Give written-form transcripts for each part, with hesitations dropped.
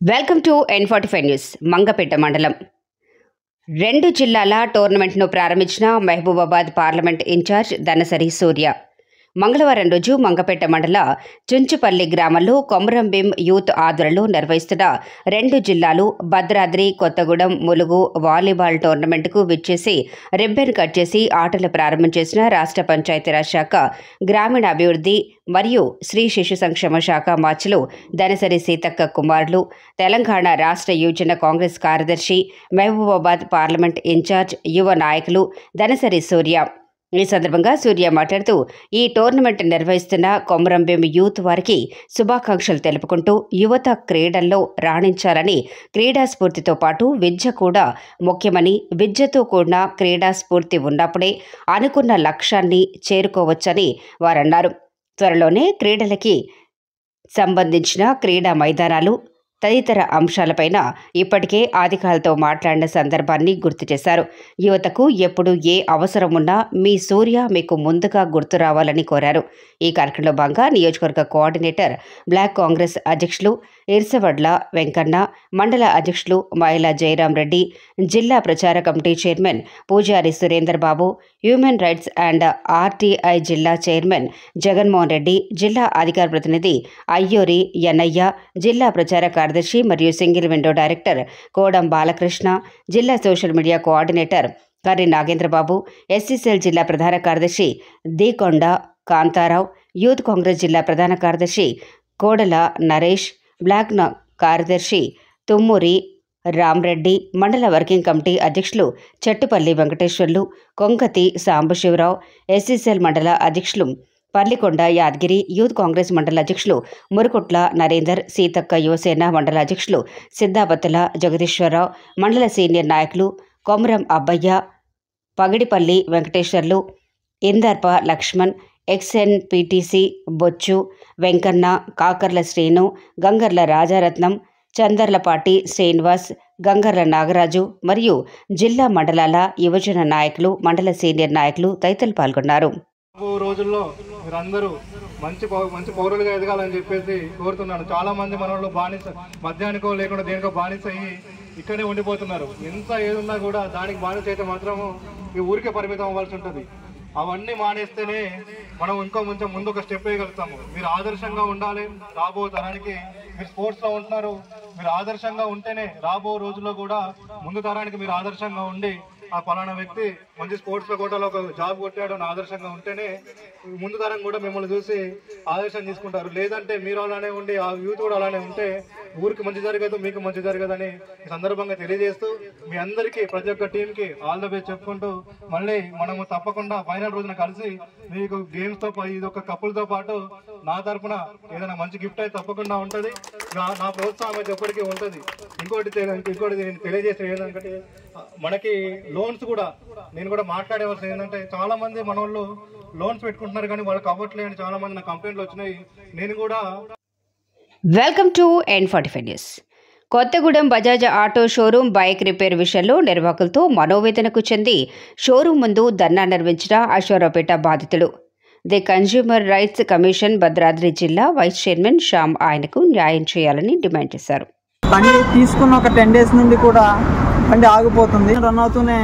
Welcome to N45 news. Mangapet మండలం 2 జిల్లాల టోర్నమెంట్ను ప్రారంభించిన మహబూబాబాద్ పార్లమెంట్ ఇన్ఛార్జ్ దనసరి సూర్య మంగళవారం రోజు మంగపేట మండల చుంచుపల్లి గ్రామంలో కొమరంభీం యూత్ ఆధ్వర్యంలో నిర్వహిస్తున్న 2 జిల్లాలు భద్రాద్రి కొత్తగూడెం ములుగు వాలీబాల్ టోర్నమెంట్కు విచ్చేసి రిబ్బన్ కట్ చేసి ఆటలు ప్రారంభం చేసిన రాష్ట్ర పంచాయతీరాజ్ శాఖ గ్రామీణాభివృద్ధి మరియు స్త్రీ శిశు సంక్షేమ శాఖ మార్చులు దనసరి సీతక్క కుమారులు తెలంగాణ రాష్ట్ర యువజన కాంగ్రెస్ కార్యదర్శి మహబూబాబాద్ పార్లమెంట్ ఇన్ఛార్జ్ యువ నాయకులు దనసరి సూర్య. ఈ సందర్భంగా సూర్య మాట్లాడుతూ ఈ టోర్నమెంట్ నిర్వహిస్తున్న కొమరంభీం యూత్ వారికి శుభాకాంక్షలు తెలుపుకుంటూ యువత క్రీడల్లో రాణించాలని, క్రీడా స్ఫూర్తితో పాటు విద్య కూడా ముఖ్యమని, విద్యతో కూడిన క్రీడా స్ఫూర్తి ఉన్నప్పుడే అనుకున్న లక్ష్యాన్ని చేరుకోవచ్చని వారన్నారు. త్వరలోనే క్రీడలకి సంబంధించిన క్రీడా మైదానాలు తదితర అంశాలపైన ఇప్పటికే అధికారులతో మాట్లాడిన సందర్భాన్ని గుర్తు చేశారు. యువతకు ఎప్పుడు ఏ అవసరం ఉన్నా మీ సూర్య మీకు ముందుగా గుర్తు రావాలని కోరారు. ఈ కార్యక్రమంలో భాగంగా నియోజకవర్గ కోఆర్డినేటర్ బ్లాక్ కాంగ్రెస్ అధ్యక్షులు ఇర్సవడ్ల వెంకన్న, మండల అధ్యక్షులు మైలా జయరాం రెడ్డి, జిల్లా ప్రచార కమిటీ చైర్మన్ పూజారి సురేందర్ బాబు, హ్యూమన్ రైట్స్ అండ్ ఆర్టీఐ జిల్లా చైర్మన్ జగన్మోహన్ రెడ్డి, జిల్లా అధికార ప్రతినిధి అయ్యూరి యన్నయ్య, జిల్లా ప్రచార కార్యదర్శి మరియు single window director Kodam Balakrishna, జిల్లా social media coordinator Karri Nagendra Babu, SCCL జిల్లా ప్రధాన కార్యదర్శి దీకొండ కాంతారావు, యూత్ కాంగ్రెస్ జిల్లా ప్రధాన కార్యదర్శి కోడల నరేష్, బ్లాక్ కార్యదర్శి తుమ్మూరి రామ్రెడ్డి, మండల వర్కింగ్ కమిటీ అధ్యక్షులు చెట్టుపల్లి వెంకటేశ్వర్లు, కొంగతి సాంబశివరావు, ఎస్సీసీఎల్ మండల అధ్యక్షులు పల్లికొండ యాదగిరి, యూత్ కాంగ్రెస్ మండల అధ్యక్షులు మురుకుట్ల నరేందర్, సీతక్క యువసేన మండల అధ్యక్షులు సిద్ధాబత్తుల జగదీశ్వరరావు, మండల సీనియర్ నాయకులు కొమరం అబ్బయ్య, పగిడిపల్లి వెంకటేశ్వర్లు, ఇందర్ప లక్ష్మణ్, ఎక్స్ఎన్పీటీసీ బొచ్చు వెంకన్న, కాకర్ల శ్రీను, గంగర్ల రాజారత్నం, చందర్లపాటి శ్రీనివాస్, గంగర్ల నాగరాజు మరియు జిల్లా మండలాల యువజన నాయకులు, మండల సీనియర్ నాయకులు తదితరులు పాల్గొన్నారు. రోజుల్లో మీరందరూ మంచి పౌరులుగా ఎదగాలని చెప్పేసి కోరుతున్నాను. చాలా మంది మనలో బానిస మద్యానికో లేకుండా దేనికో బానిస అయ్యి ఇక్కడే ఉండిపోతున్నారు. ఎంత ఏదున్నా కూడా దానికి బానిస అయితే మాత్రము ఈ ఊరికే పరిమితం అవ్వాల్సి ఉంటుంది. అవన్నీ మానేస్తేనే మనం కొంచెం ముందు ఒక స్టెప్ వేయగలుగుతాము. మీరు ఆదర్శంగా ఉండాలి. రాబో తరానికి మీరు స్పోర్ట్స్లో ఉంటున్నారు, మీరు ఆదర్శంగా ఉంటేనే రాబో రోజుల్లో కూడా ముందు తరానికి మీరు ఆదర్శంగా ఉండి ఆ పలానా వ్యక్తి మంచి స్పోర్ట్స్లో కోటాలో ఒక జాబ్ కొట్టాడు అని ఆదర్శంగా ఉంటేనే ముందు తరం కూడా మిమ్మల్ని చూసి ఆదర్శం తీసుకుంటారు. లేదంటే మీరు అలానే ఉండి ఆ యూత్ కూడా అలానే ఉంటే ఊరికి మంచి జరగదు, మీకు మంచి జరగదని ఈ సందర్భంగా తెలియజేస్తూ మీ అందరికీ ప్రతి ఒక్క టీంకి ఆల్ ద బెస్ట్ చెప్పుకుంటూ మళ్ళీ మనము తప్పకుండా ఫైనల్ రోజున కలిసి మీకు గేమ్స్తో ఇది ఒక కప్పులతో పాటు నా తరఫున ఏదైనా మంచి గిఫ్ట్ అయితే తప్పకుండా ఉంటుంది. నా ప్రోత్సాహం అయితే ఎప్పటికీ ఉంటుంది. ఇంకోటి నేను తెలియజేసిన ఏంటంటే మనకి లోన్స్ కూడా నేను కూడా మాట్లాడేవలసింది ఏంటంటే చాలా మంది మన వాళ్ళు లోన్స్ పెట్టుకుంటున్నారు కానీ వాళ్ళకి అవ్వట్లేదు అని చాలా మంది నా కంప్లైంట్లు వచ్చినాయి. నేను కూడా welcome to N45 news. Kothagudem Bajaj auto showroom bike repair విషయంలో నిర్వాహకులతో మనోవేదనకు చెంది షోరూం ముందు ధర్నా నిర్వహించిన అశ్వరావుపేట బాధితులు. The consumer rights commission Bhadradri జిల్లా వైస్ చైర్మన్ శ్యామ్ ఆయనకు న్యాయం చేయాలని డిమాండ్ చేశారు. బండి తీసుకున్న ఒక 10 days నుండి కూడా బండి ఆగిపోతుంది. రన్ అవుతూనే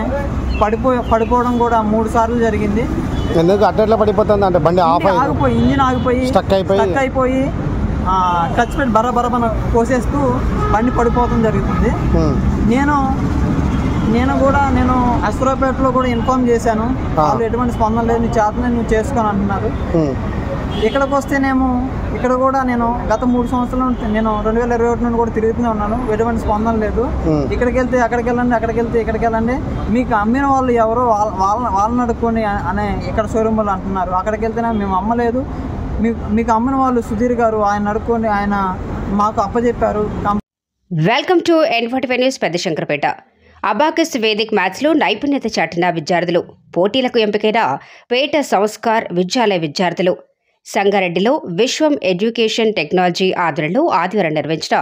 పడిపోవడం కూడా 3 సార్లు జరిగింది. ఎందుకు అట్లా పడిపోతుంది అంటే బండి ఆగిపోయి ఇంజిన్ ఆగిపోయి స్టక్ అయిపోయి టచ్ పెట్టి బరబరబన కోసేస్తూ బండి పడిపోవడం జరుగుతుంది. నేను అశ్వరావుపేటలో కూడా ఇన్ఫార్మ్ చేశాను. వాళ్ళు ఎటువంటి స్పందన లేదు, నీ చేతనే నువ్వు చేసుకొని అంటున్నారు. ఇక్కడికి వస్తేనేమో ఇక్కడ కూడా నేను గత 3 సంవత్సరాలు నేను 2021 నుండి కూడా తిరుగుతూనే ఉన్నాను. ఎటువంటి స్పందన లేదు. ఇక్కడికి వెళ్తే అక్కడికి వెళ్ళండి, అక్కడికి వెళ్తే ఇక్కడికి వెళ్ళండి, మీకు అమ్మిన వాళ్ళు ఎవరో వాళ్ళని అడుక్కొని అనే ఇక్కడ షోరూమ్ వాళ్ళు అంటున్నారు. అక్కడికి వెళ్తేనే మేము అమ్మలేదు, మీకు అమ్మిన వాళ్ళు సుధీర్ గారు, ఆయన అడుక్కొని ఆయన మాకు అప్పచెప్పారు. Welcome to N45 news. Pedda Shankarapeta abacus Vedic మ్యాథ్స్లో నైపుణ్యత చాటిన విద్యార్థులు, పోటీలకు ఎంపికైన పేట సంస్కార్ విద్యాలయ విద్యార్థులు. సంగారెడ్డిలో విశ్వం ఎడ్యుకేషన్ టెక్నాలజీ ఆధ్వర్యంలో ఆదివారం నిర్వహించిన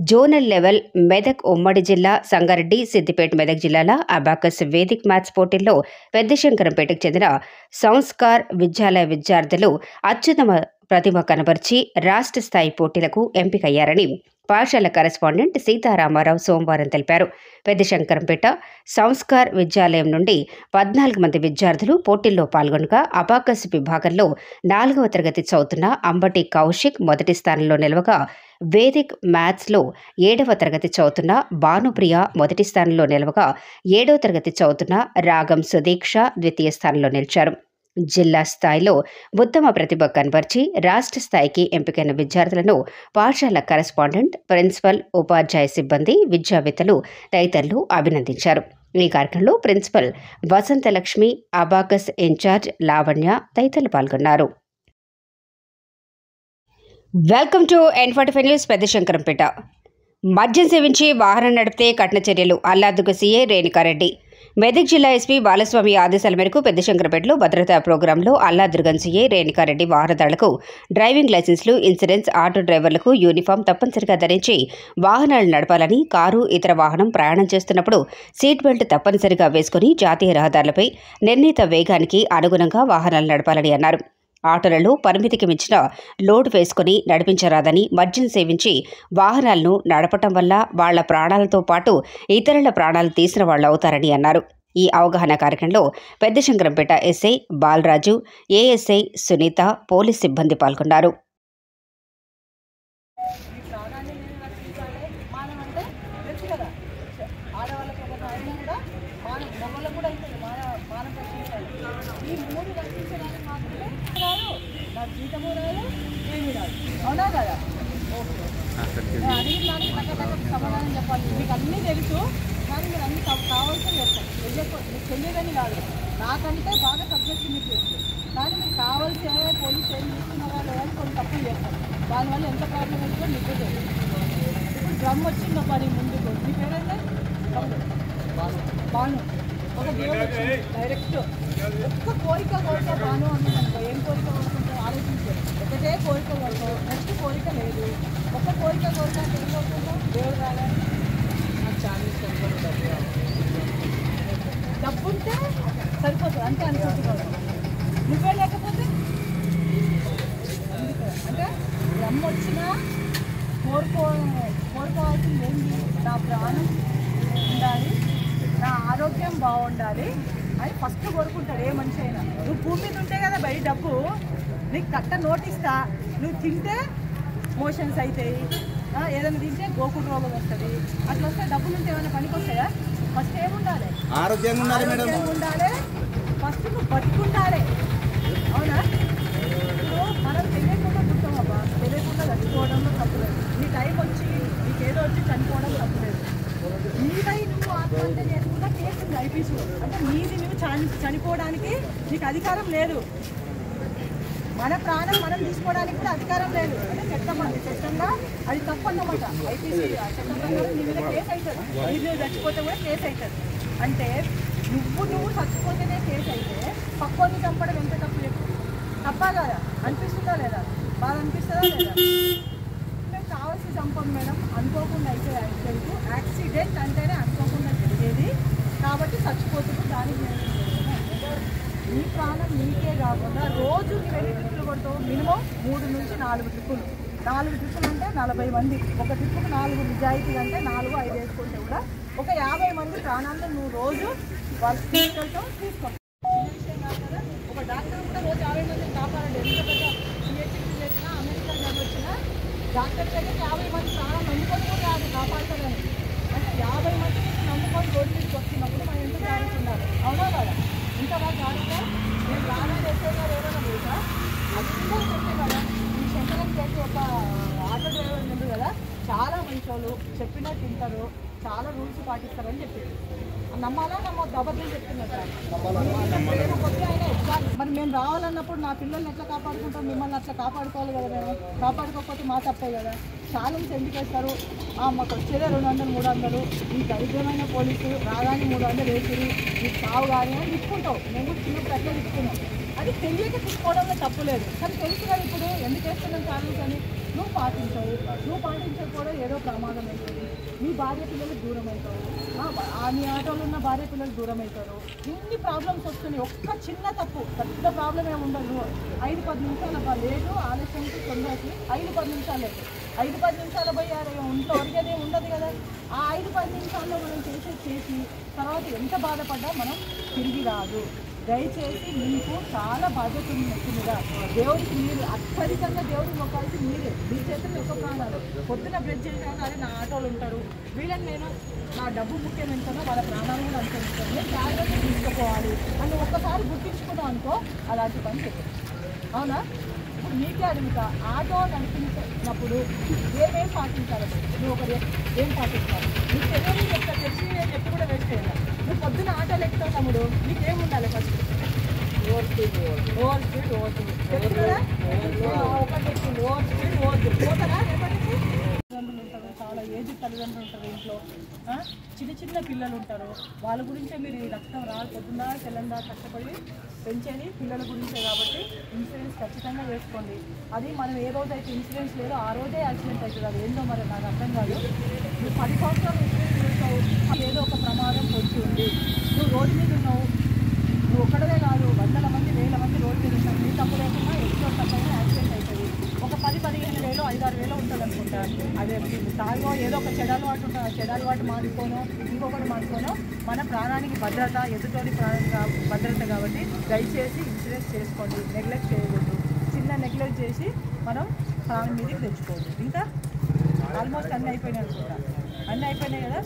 జోనల్ లెవెల్ మెదక్ ఉమ్మడి జిల్లా, సంగారెడ్డి, సిద్దిపేట, మెదక్ జిల్లాల అబాకస్ వేదిక్ మ్యాథ్స్ పోటీల్లో పెద్దశంకరంపేటకు చెందిన సంస్కార్ విద్యాలయ విద్యార్థులు అత్యుత్తమ ప్రతిభ కనబర్చి రాష్ట్ర స్థాయి పోటీలకు ఎంపికయ్యారని పాఠశాల కరెస్పాండెంట్ సీతారామారావు సోమవారం తెలిపారు. పెద్దశంకరంపేట సంస్కార్ విద్యాలయం నుండి 14 మంది విద్యార్థులు పోటీల్లో పాల్గొనగా అబాకస్ విభాగంలో 4వ తరగతి చదువుతున్న అంబటి కౌశిక్ మొదటి స్థానంలో నిలవగా, వేదిక్ మ్యాథ్స్లో 7వ తరగతి చదువుతున్న భానుప్రియ మొదటి స్థానంలో నిలవగా, 7వ తరగతి చదువుతున్న రాగం సుదీక్ష ద్వితీయ స్థానంలో నిలిచారు. జిల్లా స్థాయిలో ఉత్తమ ప్రతిభ కనబర్చి రాష్ట్ర స్థాయికి ఎంపికైన విద్యార్థులను పాఠశాల కరెస్పాండెంట్, ప్రిన్సిపల్, ఉపాధ్యాయ సిబ్బంది, విద్యావేత్తలు తదితరులు అభినందించారు. ఈ కార్యక్రమంలో principal Vasantalakshmi, abacus in-charge Lavanya తదితరులు పాల్గొన్నారు. Welcome to N45 news. Peddashankarampet మద్యం సేవించి వాహనం నడిపితే కఠిన చర్యలు. అల్లాదుర్గ సీఐ రేణుకారెడ్డి. మెదక్ జిల్లా ఎస్పీ బాలస్వామి ఆదేశాల మేరకు పెద్దశంకరంపేటలో భద్రతా ప్రోగ్రాంలో అల్లాదుర్గం సీఐ రేణుకారెడ్డి వాహనదారులకు డ్రైవింగ్ లైసెన్సులు, ఇన్సూరెన్స్, ఆటో డ్రైవర్లకు యూనిఫామ్ తప్పనిసరిగా ధరించి వాహనాలు నడపాలని, కారు, ఇతర వాహనం ప్రయాణం చేస్తున్నప్పుడు సీట్ బెల్ట్ తప్పనిసరిగా వేసుకుని జాతీయ రహదారులపై నిర్ణీత వేగానికి అనుగుణంగా వాహనాలు నడపాలని అన్నారు. ఆటోలలో పరిమితికి మించిన లోడ్ వేసుకుని నడిపించరాదని, మద్యం సేవించి వాహనాలను నడపటం వల్ల వాళ్ల ప్రాణాలతో పాటు ఇతరుల ప్రాణాలు తీసిన వాళ్ళు అవుతారని అన్నారు. ఈ అవగాహన కార్యక్రమంలో Peddashankarampet SI Balaraju, ASI Sunitha, police సిబ్బంది పాల్గొన్నారు. జీతము రాదు, ఏమీ రాదు. అవునా కదా? అడిగిన దానికి సమాధానం చెప్పాలి. మీకు అన్నీ తెలుసు, కానీ మీరు అన్ని కావాల్సిన చేస్తారు. మీకు తెలియదని కాదు, నాకంటే బాగా సబ్జెక్ట్ మీకు తెలుసు. కానీ మీకు కావాల్సిన పోలీసు ఏం చూస్తున్నారా లేదని కొన్ని తప్పులు చేస్తారు. దానివల్ల ఎంత ప్రాబ్లం అవుతుందో మీకు తెలియదు. ఇప్పుడు డ్రమ్ వచ్చిందో పని ముందుకు. మీ పేరంటే బాను. ఒక దేవుడు వచ్చింది డైరెక్ట్. ఒక్క కోరిక బాను అన్నదనుకో, ఏం కోరిక కోరుకుంటో ఆలోచించారు. ఒకటే కోరిక కోరుకో, నెక్స్ట్ కోరిక లేదు. ఒక్క కోరిక కోరుకుంటే ఏం కోరుకుంటాం? దేవుడు రాగానే నాకు చాలా ఇష్టం, డబ్బు ఉంటే సరిపోతుంది అంతే అనుకుంటున్నాడు. నువ్వే లేకపోతే అంటే రమ్మ వచ్చినా కోరుకోవాల్సింది ఏంటి? నా ప్రాణం ఉండాలి, నా ఆరోగ్యం బాగుండాలి అని ఫస్ట్ కోరుకుంటాడు ఏ మనిషి అయినా. నువ్వు భూమి మీద ఉంటే కదా బయట డబ్బు, నీకు కట్ట నోటిస్తా. నువ్వు తింటే మోషన్స్ అవుతాయి, ఏదైనా తింటే గోకుడు రోగం వస్తుంది. అట్లా వస్తే డబ్బులు ఉంటే ఏమైనా పనికి వస్తాయా? ఫస్ట్ ఏముండాలి? ఆరోగ్యంగా ఉండాలి. ఫస్ట్ నువ్వు బతుకుండాలి. అవునా? ఇప్పుడు మనం తెలియకుండా పుట్టామబ్బా, తెలియకుండా చచ్చిపోవడంలో తప్పులేదు. నీ టైం వచ్చి నీకేదో వచ్చి చనిపోవడం తప్పులేదు. నీదై నువ్వు ఆత్మహత్య చేసుకున్న కేసు ఉంది ఐపీసీలో. అంటే నీది నువ్వు చనిపోవడానికి నీకు అధికారం లేదు. మన ప్రాణం మనం తీసుకోవడానికి కూడా అధికారం లేదు. అంటే చట్టంగా అది తప్పు అన్నమాట. ఐపీసీ చట్టం ప్రకారం నీ మీద కేసు అవుతుంది. నువ్వు చచ్చిపోతే కూడా కేసు అవుతుంది. అంటే నువ్వు చచ్చిపోతేనే కేసు అయితే పక్కోని చంపడం ఎంత తప్పు చెప్పు? తప్పా కదా? అనిపిస్తుందా లేదా? బాగా అనిపిస్తుందా లేదా? మేము కావాల్సి చంపం మేడం, అనుకోకుండా అయితే యాక్సిడెంట్ అంటేనే అనుకోకుండా జరిగేది కాబట్టి చచ్చిపోతుంది. దానికి నీ ప్రాణం నీకే కాకుండా రోజుకి 2 ట్రిప్పులు కొడతావు. మినిమం 3 నుంచి 4 ట్రిప్పులు. 4 ట్రిప్పులు అంటే 40 మంది. ఒక ట్రిప్పుకు 4 నిజాయితీలు అంటే 4, 5 వేసుకుంటే కూడా ఒక 50 మంది ప్రాణాలను నువ్వు రోజు వాళ్ళు తీసుకెళ్తావు. ఒక డాక్టర్ కూడా రోజు 50 మందిని కాపాడండి. ఎందుకంటే పిహెచ్డీ చేసినా, అమెరికా వచ్చినా డాక్టర్ దగ్గర 50 మంది ప్రాణాలు నమ్ముకొని కూడా రాదు కాపాడుతారని. అంటే 50 మంది నమ్ముకొని రోడ్డు మీదకి వస్తున్నప్పుడు మనం ఎంత జాగ్రత్త ఉండాలి? అవునా కదా? ఇంత బాగా జాగ్రత్త. నేను రానా చేసే గారు ఏమైనా తెలుసా? అందరూ చెప్పే కదా, ఈ శంకరం చేసి ఒక ఆటో డ్రైవర్ ముందు కదా, చాలా మంచి వాళ్ళు, చెప్పినట్టు తింటారు, చాలా రూల్స్ పాటిస్తారని చెప్పారు. నమ్మాలా నమ్మొద్దు? అబద్ధం చెప్తున్నారు. ప్రేమ కొద్ది ఆయన ఎగ్జామ్. మరి మేము రావాలన్నప్పుడు నా పిల్లల్ని ఎట్లా కాపాడుకుంటాం? మిమ్మల్ని అట్లా కాపాడుకోవాలి కదా. మేము కాపాడుకోకపోతే మా తప్పే కదా. ఛాలెంజ్ ఎందుకు వేస్తారు? మాకు వచ్చేదే 200, 300, ఈ దరిద్రమైన పోలీసు రాగానే 300 వేసిరు, నీకు సావు కానీ అని తిప్పుకుంటావు. మేము కూడా చిన్నప్పుడు అట్లా తిప్పుకున్నాం. అది తెలియక తిప్పుకోవడంలో తప్పు లేదు. కానీ తెలుసు కదా ఇప్పుడు ఎందుకు వేస్తున్నాం ఛాలెంజ్ అని. నువ్వు పాటించకపోవడం ఏదో ప్రమాదం అవుతుంది, మీ భార్య పిల్లలు దూరం అవుతారు, మీ ఆటోలో ఉన్న భార్య పిల్లలు దూరం అవుతారు. ఇన్ని ప్రాబ్లమ్స్ వస్తున్నాయి. ఒక్క చిన్న తప్పు పెద్ద ప్రాబ్లం ఏమి ఉండదు. 5-10 నిమిషాలు లేటు ఆలస్యంకి తొందరకి 5-10 నిమిషాలు లేదు. 5-10 నిమిషాలు పోయి ఇంట్లో అడిగేదే ఉండదు కదా. ఆ 5-10 నిమిషాల్లో మనం చేసి తర్వాత ఎంత బాధపడ్డా మనం తిరిగి రాదు. దయచేసి మీకు చాలా బాధ్యత ఉంటుందిగా. దేవుడికి మీరు అత్యధికంగా దేవుడికి మొక్కాల్సి మీరే. మీ చేతులు ఎక్కువ ప్రాణాలు. పొద్దున బ్లడ్ చేసినా కానీ నా ఆటోలు ఉంటారు, వీళ్ళని నేను నా డబ్బు ముఖ్యం ఎంతనో వాళ్ళ ప్రాణాలు కూడా అనుసరిస్తాను. నేను జాగ్రత్త తీసుకుపోవాలి అని ఒక్కసారి గుర్తించుకున్నాం అనుకో, అలాంటి పని చేయదు. అవునా? ఇప్పుడు మీకే అడుగుతా, ఆటో నడిపించినప్పుడు ఏమేం పాటించాలి? నువ్వు ఒకటి ఏం పాటించాలి? నీకు తెలియదు చెప్తా, తెలిసి నేను చెప్పి కూడా వేస్ట్ చేయాలి. నువ్వు పొద్దున్న ఆటోలు ఎక్కుతావు తమ్ముడు, నీకేం ఉండాలి? ఫస్ట్ ఓవర్ స్పీడ్ తెలుసు కదా. ఒకటి ఓవర్ స్పీడ్ పోతారా? తల్లిదండ్రులు ఉంటారు, చాలా ఏజ్ తల్లిదండ్రులు ఉంటారు ఇంట్లో, చిన్న పిల్లలు ఉంటారు. వాళ్ళ గురించే మీరు ఈ రక్తం పొద్దున్న తెల్లందా కష్టపడి పెంచేది పిల్లల గురించే. కాబట్టి ఇన్సూరెన్స్ ఖచ్చితంగా వేసుకోండి. అది మనం ఏ రోజైతే ఇన్సూరెన్స్ లేదో ఆ రోజే యాక్సిడెంట్ అవుతుంది. అది ఏందో మరి నాకు అర్థం కాదు. నువ్వు 10 సంవత్సరాలు ఇన్సూరెన్స్ వేస్తావు, ఏదో ఒక ప్రమాదం వచ్చి ఉంది, నువ్వు రోడ్డు మీద ఉన్నావు, నువ్వు ఒక్కడదే కాదు 100 మంది 1000 మంది రోడ్డు మీద ఉంటారు. నీ తప్పు లేకుండా ఎక్కువ తప్పైనా యాక్సిడెంట్ అవుతుంది. ఒక 10-15 వేలు 5-6 వేలు ఉంటుంది అనుకుంటా. అదే తాగో ఏదో ఒక చెడు అలవాటు ఉంటుంది. ఆ చెడు అలవాటు మానుకోనో ఇంకొకటి మానుకోనో మన ప్రాణానికి భద్రత, ఎదుటోని ప్రాణానికి భద్రత. కాబట్టి దయచేసి ఇన్సూరెన్స్ చేసుకోండి. నెగ్లెక్ట్ చేయకూడదు. చిన్న నెగ్లెక్ట్ చేసి మనం ప్రాణం మీదకి తెచ్చుకోవద్దు. ఇంకా ఆల్మోస్ట్ అన్నీ అయిపోయినాయి అనుకుంటా. అన్నీ అయిపోయినాయి కదా.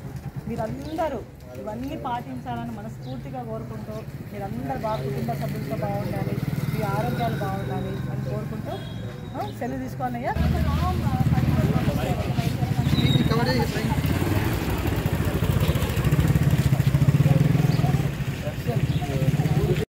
మీరందరూ ఇవన్నీ పాటించాలని మనస్ఫూర్తిగా కోరుకుంటూ, మీరందరూ కుటుంబ సభ్యులతో బాగుండాలి, మీ ఆరోగ్యాలు బాగుండాలి అని కోరుకుంటూ సెలవు తీసుకోవాలయ్యా.